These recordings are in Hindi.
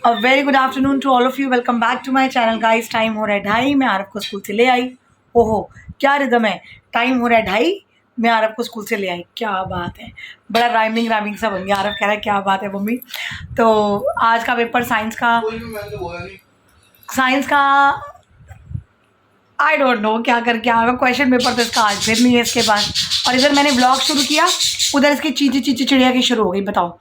A very good afternoon to all of you. Welcome back to my channel guys. Time हो रहा है 2:30, मैं आरव को स्कूल से ले आई। ओहो क्या रिदम है, टाइम हो रहा है 2:30, मैं आरव को स्कूल से ले आई। क्या बात है, बड़ा राइमिंग सा बन गया। आरव कह रहा है क्या बात है मम्मी। तो आज का पेपर साइंस का आई डोंट नो क्या करके आएगा। क्वेश्चन पेपर तो इसका आज फिर नहीं है इसके पास। और इधर मैंने ब्लॉग शुरू किया, उधर इसकी चीची चिड़िया की शुरू हो गई, बताओ।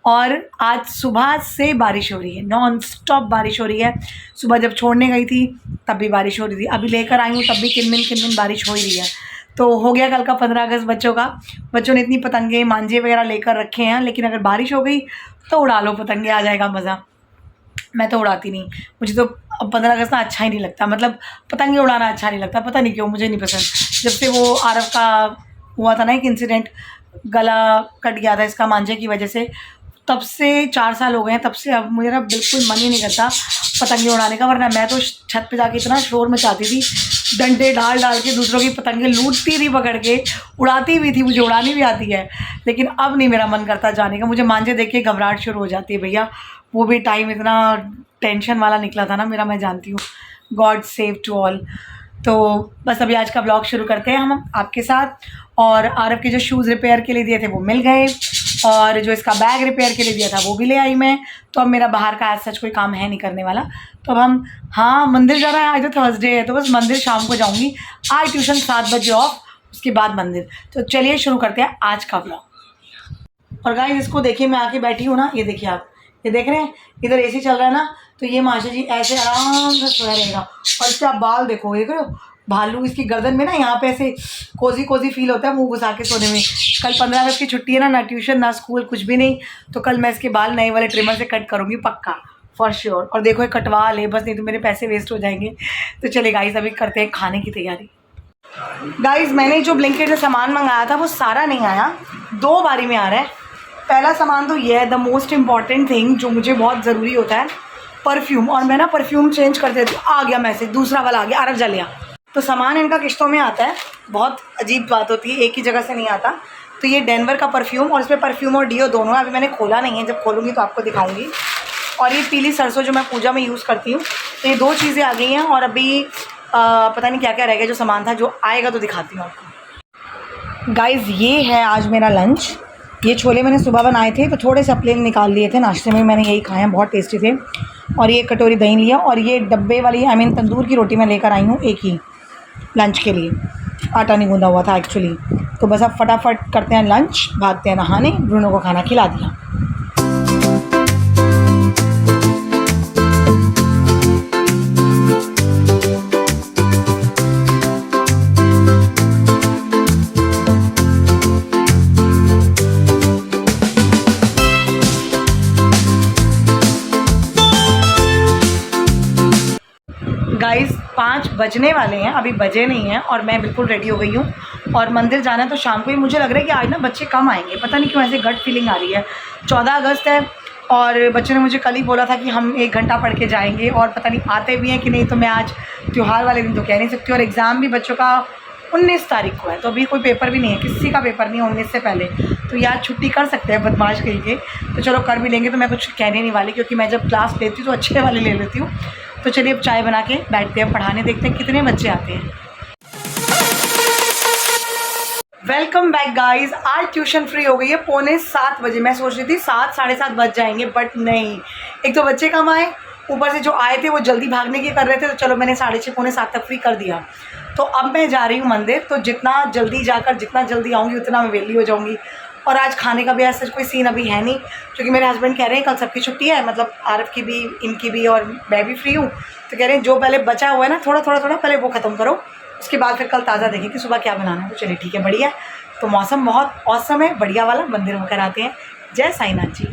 और आज सुबह से बारिश हो रही है, नॉन स्टॉप बारिश हो रही है। सुबह जब छोड़ने गई थी तब भी बारिश हो रही थी, अभी लेकर आई हूँ तब भी किनमिन बारिश हो ही रही है। तो हो गया कल का 15 अगस्त बच्चों का। बच्चों ने इतनी पतंगे मांझे वगैरह लेकर रखे हैं, लेकिन अगर बारिश हो गई तो उड़ा लो पतंगे, आ जाएगा मज़ा। मैं तो उड़ाती नहीं, मुझे तो 15 अगस्त ना अच्छा ही नहीं लगता, मतलब पतंगे उड़ाना अच्छा नहीं लगता, पता नहीं क्यों, मुझे नहीं पसंद। जब से वो आरव का हुआ था ना एक इंसिडेंट, गला कट गया था इसका मांझे की वजह से, तब से 4 साल हो गए हैं, तब से अब मेरा बिल्कुल मन ही नहीं करता पतंगे उड़ाने का। वरना मैं तो छत पे जाके इतना शोर मचाती थी, डंडे डाल के दूसरों की पतंगे लूटती थी पकड़ के, उड़ाती भी थी, मुझे उड़ानी भी आती है। लेकिन अब नहीं मेरा मन करता जाने का, मुझे मांझे देख के घबराहट शुरू हो जाती है भैया। वो भी टाइम इतना टेंशन वाला निकला था ना मेरा, मैं जानती हूँ। God save to all. तो बस अभी आज का ब्लॉग शुरू करते हैं हम आपके साथ। और आरव के जो शूज़ रिपेयर के लिए दिए थे वो मिल गए, और जो इसका बैग रिपेयर के लिए दिया था वो भी ले आई मैं। तो अब मेरा बाहर का आज सच कोई काम है नहीं करने वाला। तो अब हम मंदिर जा रहे हैं, आज तो थर्सडे है, तो बस मंदिर शाम को जाऊँगी। आज ट्यूशन 7 बजे ऑफ, उसके बाद मंदिर। तो चलिए शुरू करते हैं आज का ब्लॉग। और गाइस इसको देखिए, मैं आके बैठी हूँ ना, ये देखिए आप, ये देख रहे हैं, इधर एसी चल रहा है ना, तो ये माशा जी ऐसे आराम से सोया रहेगा। और इसके आप बाल देखो, देख रहे हो भालू इसकी गर्दन में ना, यहाँ पे ऐसे कोजी फील होता है मुंह घुसा के सोने में। कल 15 अगस्त की छुट्टी है ना ट्यूशन ना स्कूल कुछ भी नहीं, तो कल मैं इसके बाल नए वाले ट्रिमर से कट करूँगी पक्का, फॉर श्योर। और देखो ये कटवा ले बस, नहीं तो मेरे पैसे वेस्ट हो जाएंगे। तो चले गाइस अभी करते हैं खाने की तैयारी। गाइस मैंने जो ब्लिंकिट से सामान मंगाया था वो सारा नहीं आया, 2 बारी में आ रहा है। पहला सामान तो ये है, द मोस्ट इम्पॉर्टेंट थिंग जो मुझे बहुत ज़रूरी होता है, परफ्यूम। और मैं ना परफ्यूम चेंज कर देती हूँ। आ गया मैसेज, दूसरा वाला आ गया, आरव जा लिया। तो सामान इनका किश्तों में आता है, बहुत अजीब बात होती है, एक ही जगह से नहीं आता। तो ये डेनवर का परफ्यूम, और इसमें परफ्यूम और डियो दोनों है। अभी मैंने खोला नहीं है, जब खोलूँगी तो आपको दिखाऊँगी। और ये पीली सरसों जो मैं पूजा में यूज़ करती हूँ। तो ये 2 चीज़ें आ गई हैं, और अभी पता नहीं क्या क्या रह गया जो सामान था, जो आएगा तो दिखाती हूँ आपको। गाइज़ ये है आज मेरा लंच। ये छोले मैंने सुबह बनाए थे, तो थोड़े से प्लेन निकाल लिए थे, नाश्ते में मैंने यही खाए हैं, बहुत टेस्टी थे। और ये कटोरी दही लिया, और ये डब्बे वाली तंदूर की रोटी मैं लेकर आई हूँ एक ही लंच के लिए, आटा नहीं गूंदा हुआ था एक्चुअली। तो बस अब फटाफट करते हैं लंच, भागते हैं नहाने। ब्रूनो को खाना खिला दिया। गाइस 5 बजने वाले हैं, अभी बजे नहीं हैं, और मैं बिल्कुल रेडी हो गई हूँ। और मंदिर जाना है तो शाम को ही। मुझे लग रहा है कि आज ना बच्चे कम आएंगे, पता नहीं क्यों ऐसे गट फीलिंग आ रही है। 14 अगस्त है, और बच्चों ने मुझे कल ही बोला था कि हम 1 घंटा पढ़ के जाएंगे, और पता नहीं आते भी हैं कि नहीं। तो मैं आज त्यौहार वाले दिन तो कह नहीं सकती। और एग्ज़ाम भी बच्चों का 19 तारीख को है, तो अभी कोई पेपर भी नहीं है, किसी का पेपर नहीं है 19 से पहले। तो यार छुट्टी कर सकते हैं बदमाश कहीं के, तो चलो कर भी लेंगे। तो मैं कुछ कहने नहीं वाली, क्योंकि मैं जब क्लास लेती हूँ तो अच्छे वाले ले लेती हूँ। तो चलिए अब चाय बना के बैठते हैं पढ़ाने, देखते हैं कितने बच्चे आते हैं। Welcome back guys. आज ट्यूशन फ्री हो गई है 6:45 बजे। मैं सोच रही थी 7 साढ़े 7 बज जाएंगे, बट नहीं, एक तो बच्चे कम आए, ऊपर से जो आए थे वो जल्दी भागने की कर रहे थे, तो चलो मैंने 6:30 पौने 7 तक फ्री कर दिया। तो अब मैं जा रही हूँ मंदिर, तो जितना जल्दी जाकर जितना जल्दी आऊँगी उतना मैं वेली हो जाऊँगी। और आज खाने का भी ऐसा कोई सीन अभी है नहीं, क्योंकि मेरे हस्बैंड कह रहे हैं कल सबकी छुट्टी है, मतलब आरव की भी, इनकी भी, और मैं भी फ्री हूँ। तो कह रहे हैं जो पहले बचा हुआ है ना थोड़ा पहले वो ख़त्म करो, उसके बाद फिर कल ताज़ा देखें कि सुबह क्या बनाना है। तो चलिए ठीक है, बढ़िया। तो मौसम बहुत औसम है, बढ़िया वाला। मंदिर होकर आते हैं। जय साईनाथ जी।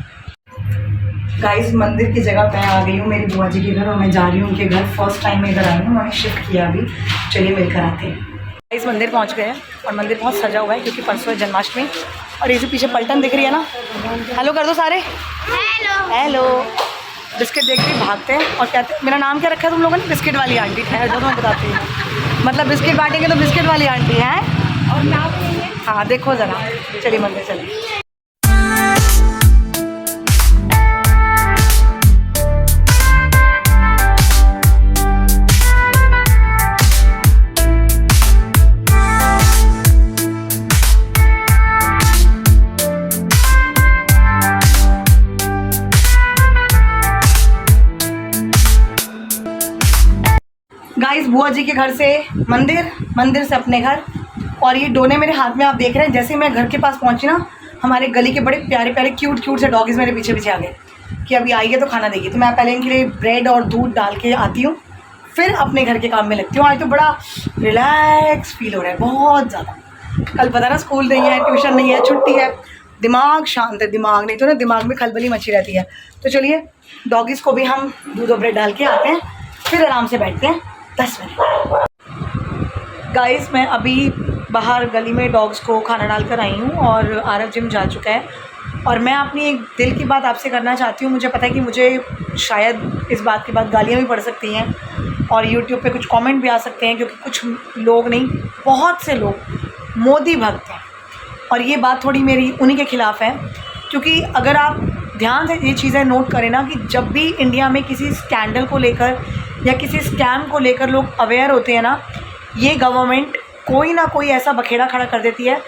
गाइस मंदिर की जगह मैं आ गई हूँ, मेरी बुआ जी के घर, और मैं जा रही हूँ उनके घर। फर्स्ट टाइम मैं इधर आई हूँ, उन्होंने शिफ्ट किया अभी। चलिए मिलकर आते हैं। इस मंदिर पहुँच गए हैं, और मंदिर बहुत सजा हुआ है क्योंकि परसों है जन्माष्टमी। और ये जो पीछे पलटन दिख रही है ना, हेलो कर दो सारे, हेलो। बिस्किट देख के भागते हैं और कहते हैं मेरा नाम क्या रखा है तुम लोगों ने? बिस्किट वाली आंटी। है जो मैं बताती हूँ, मतलब बिस्किट बांटेंगे तो बिस्किट वाली आंटी है। और नाम नहीं है। हाँ देखो ज़रा, चलिए मंदिर चलिए। जी के घर से मंदिर, मंदिर से अपने घर। और ये डोने मेरे हाथ में आप देख रहे हैं। जैसे मैं घर के पास पहुंची ना, हमारे गली के बड़े प्यारे प्यारे क्यूट क्यूट से डॉगीज़ मेरे पीछे पीछे आ गए कि अभी आई है तो खाना देगी। तो मैं पहले इनके लिए ब्रेड और दूध डाल के आती हूँ, फिर अपने घर के काम में लगती हूँ। आज तो बड़ा रिलैक्स फील हो रहा है, बहुत ज़्यादा। कल पता ना स्कूल नहीं है, ट्यूशन नहीं है, छुट्टी है, दिमाग शांत है। दिमाग नहीं तो ना दिमाग में खलबली मची रहती है। तो चलिए डॉगीज़ को भी हम दूध और ब्रेड डाल के आते हैं, फिर आराम से बैठते हैं 10 मिनट। गाइस मैं अभी बाहर गली में डॉग्स को खाना डाल कर आई हूँ और आरव जिम जा चुका है। और मैं अपनी एक दिल की बात आपसे करना चाहती हूँ। मुझे पता है कि मुझे शायद इस बात के बाद गालियाँ भी पड़ सकती हैं और यूट्यूब पे कुछ कमेंट भी आ सकते हैं, क्योंकि कुछ लोग नहीं, बहुत से लोग मोदी भक्त हैं। और ये बात थोड़ी मेरी उन्हीं के ख़िलाफ़ है, क्योंकि अगर आप ध्यान से ये चीज़ें नोट करें ना, कि जब भी इंडिया में किसी स्कैंडल को लेकर या किसी स्कैम को लेकर लोग अवेयर होते हैं ना, ये गवर्नमेंट कोई ना कोई ऐसा बखेड़ा खड़ा कर देती है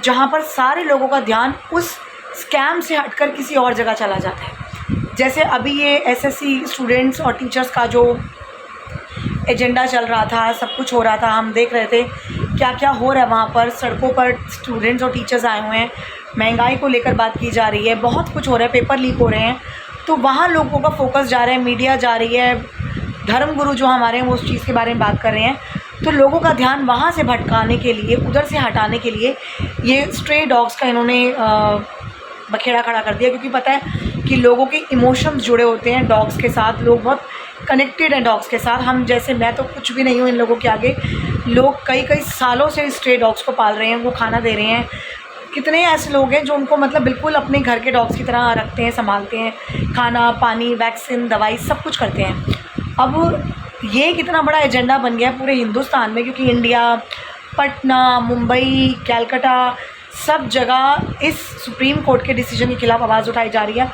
जहाँ पर सारे लोगों का ध्यान उस स्कैम से हटकर किसी और जगह चला जाता है। जैसे अभी ये एसएससी स्टूडेंट्स और टीचर्स का जो एजेंडा चल रहा था, सब कुछ हो रहा था, हम देख रहे थे क्या क्या हो रहा है वहाँ पर। सड़कों पर स्टूडेंट्स और टीचर्स आए हुए हैं, महंगाई को लेकर बात की जा रही है, बहुत कुछ हो रहा है, पेपर लीक हो रहे हैं। तो वहाँ लोगों का फोकस जा रहा है, मीडिया जा रही है, धर्मगुरु जो हमारे हैं वो उस चीज़ के बारे में बात कर रहे हैं। तो लोगों का ध्यान वहाँ से भटकाने के लिए, उधर से हटाने के लिए ये स्ट्रे डॉग्स का इन्होंने बखेड़ा खड़ा कर दिया। क्योंकि पता है कि लोगों के इमोशंस जुड़े होते हैं डॉग्स के साथ, लोग बहुत कनेक्टेड हैं डॉग्स के साथ। हम जैसे, मैं तो कुछ भी नहीं हूँ इन लोगों के आगे। लोग कई कई सालों से स्ट्रे डॉग्स को पाल रहे हैं, उनको खाना दे रहे हैं। कितने ऐसे लोग हैं जो उनको मतलब बिल्कुल अपने घर के डॉग्स की तरह रखते हैं, संभालते हैं, खाना पानी, वैक्सीन, दवाई सब कुछ करते हैं। अब ये कितना बड़ा एजेंडा बन गया पूरे हिंदुस्तान में, क्योंकि इंडिया, पटना, मुंबई, कलकत्ता, सब जगह इस सुप्रीम कोर्ट के डिसीजन के खिलाफ़ आवाज़ उठाई जा रही है।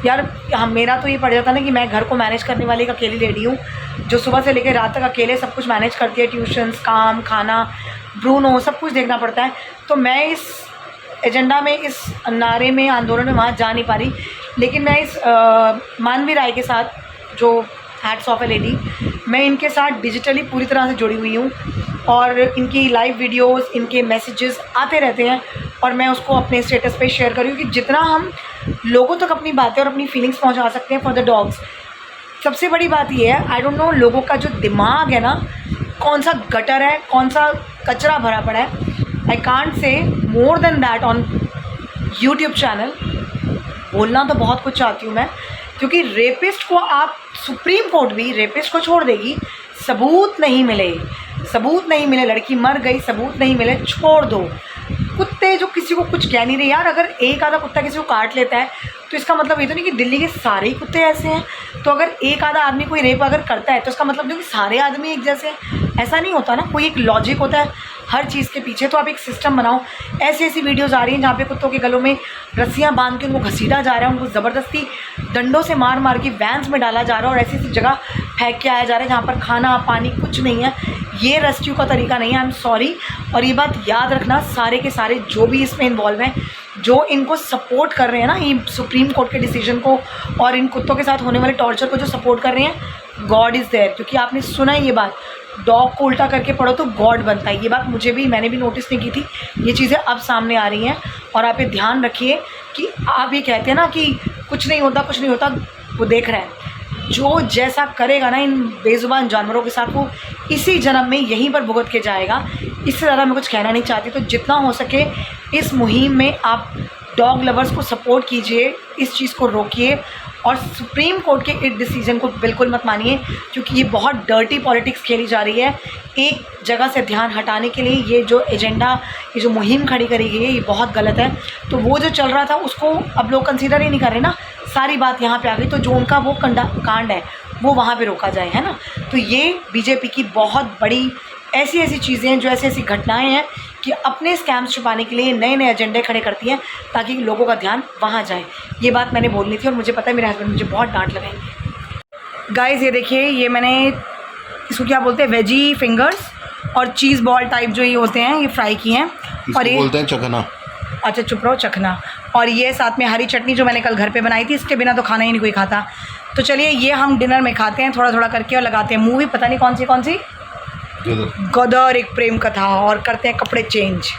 यार मेरा तो ये पड़ जाता ना कि मैं घर को मैनेज करने वाली एक अकेली लेडी हूँ, जो सुबह से लेकर रात तक अकेले सब कुछ मैनेज करती है, ट्यूशन्स, काम, खाना, ब्रूनो, सब कुछ देखना पड़ता है। तो मैं इस एजेंडा में, इस नारे में, आंदोलन में वहाँ जा नहीं पा रही। लेकिन मैं इस मानवी राय के साथ, जो हैट्स ऑफ ए लेडी, मैं इनके साथ डिजिटली पूरी तरह से जुड़ी हुई हूँ और इनकी लाइव वीडियोस, इनके मैसेजेस आते रहते हैं और मैं उसको अपने स्टेटस पे शेयर करूँ कि जितना हम लोगों तक अपनी बातें और अपनी फीलिंग्स पहुँचा सकते हैं फॉर द डॉग्स। सबसे बड़ी बात ये है, आई डोंट नो लोगों का जो दिमाग है ना, कौन सा गटर है, कौन सा कचरा भरा पड़ा है। I can't say more than that on YouTube channel. बोलना तो बहुत कुछ चाहती हूँ मैं, क्योंकि रेपिस्ट को आप, सुप्रीम कोर्ट भी रेपिस्ट को छोड़ देगी, सबूत नहीं मिले, सबूत नहीं मिले, लड़की मर गई, सबूत नहीं मिले, छोड़ दो। कुत्ते जो किसी को कुछ कह नहीं रहे यार, अगर एक आधा कुत्ता किसी को काट लेता है तो इसका मतलब ये तो नहीं कि दिल्ली के सारे ही कुत्ते ऐसे हैं। तो अगर एक आधा आदमी कोई रेप अगर करता है तो इसका मतलब नहीं कि सारे आदमी एक जैसे हैं, ऐसा नहीं होता ना। कोई एक लॉजिक होता है हर चीज़ के पीछे। तो आप एक सिस्टम बनाओ। ऐसी ऐसी वीडियोज़ आ रही हैं जहाँ पे कुत्तों के गलों में रस्सियाँ बांध के उनको घसीटा जा रहा है, उनको ज़बरदस्ती डंडों से मार मार के वैन्स में डाला जा रहा है और ऐसी ऐसी जगह फेंक के आया जा रहा है जहाँ पर खाना पानी कुछ नहीं है। ये रेस्क्यू का तरीका नहीं है, आई एम सॉरी। और ये बात याद रखना, सारे के सारे जो भी इसमें इन्वॉल्व हैं, जो इनको सपोर्ट कर रहे हैं ना, ये सुप्रीम कोर्ट के डिसीजन को और इन कुत्तों के साथ होने वाले टॉर्चर को जो सपोर्ट कर रहे हैं, गॉड इज़ देयर। क्योंकि आपने सुना है ये बात, डॉग को उल्टा करके पढ़ो तो गॉड बनता है। ये बात मैंने भी नोटिस नहीं की थी, ये चीज़ें अब सामने आ रही हैं। और आप ये ध्यान रखिए कि आप ये कहते हैं ना कि कुछ नहीं होता, कुछ नहीं होता, वो देख रहा है। जो जैसा करेगा ना इन बेजुबान जानवरों के साथ, वो इसी जन्म में यहीं पर भुगत के जाएगा। इससे ज़्यादा मैं कुछ कहना नहीं चाहती। तो जितना हो सके इस मुहिम में आप डॉग लवर्स को सपोर्ट कीजिए, इस चीज़ को रोकिए और सुप्रीम कोर्ट के इस डिसीजन को बिल्कुल मत मानिए, क्योंकि ये बहुत डर्टी पॉलिटिक्स खेली जा रही है एक जगह से ध्यान हटाने के लिए। ये जो एजेंडा, ये जो मुहिम खड़ी करी गई है, ये बहुत गलत है। तो वो जो चल रहा था उसको अब लोग कंसीडर ही नहीं कर रहे ना, सारी बात यहाँ पे आ गई। तो जो उनका वो कांड है वो वहाँ पे रोका जाए, है ना। तो ये बीजेपी की बहुत बड़ी ऐसी ऐसी चीज़ें हैं, जो ऐसी ऐसी घटनाएं हैं कि अपने स्कैम्स छुपाने के लिए नए नए एजेंडे खड़े करती हैं ताकि लोगों का ध्यान वहाँ जाए। ये बात मैंने बोलनी थी और मुझे पता है मेरे हस्बैंड मुझे बहुत डांट लगाएंगे। गाइस ये देखिए, ये मैंने इसको क्या बोलते हैं, वेजी फिंगर्स और चीज़ बॉल टाइप जो ये होते हैं, ये फ्राई किए हैं। और ये बोलते हैं चखना। अच्छा चुप रहो, चखना। और ये साथ में हरी चटनी जो मैंने कल घर पे बनाई थी, इसके बिना तो खाना ही नहीं कोई खाता। तो चलिए ये हम डिनर में खाते हैं थोड़ा थोड़ा करके और लगाते हैं मूवी। पता नहीं कौन सी गदर। गदर एक प्रेम कथा और करते हैं कपड़े चेंज।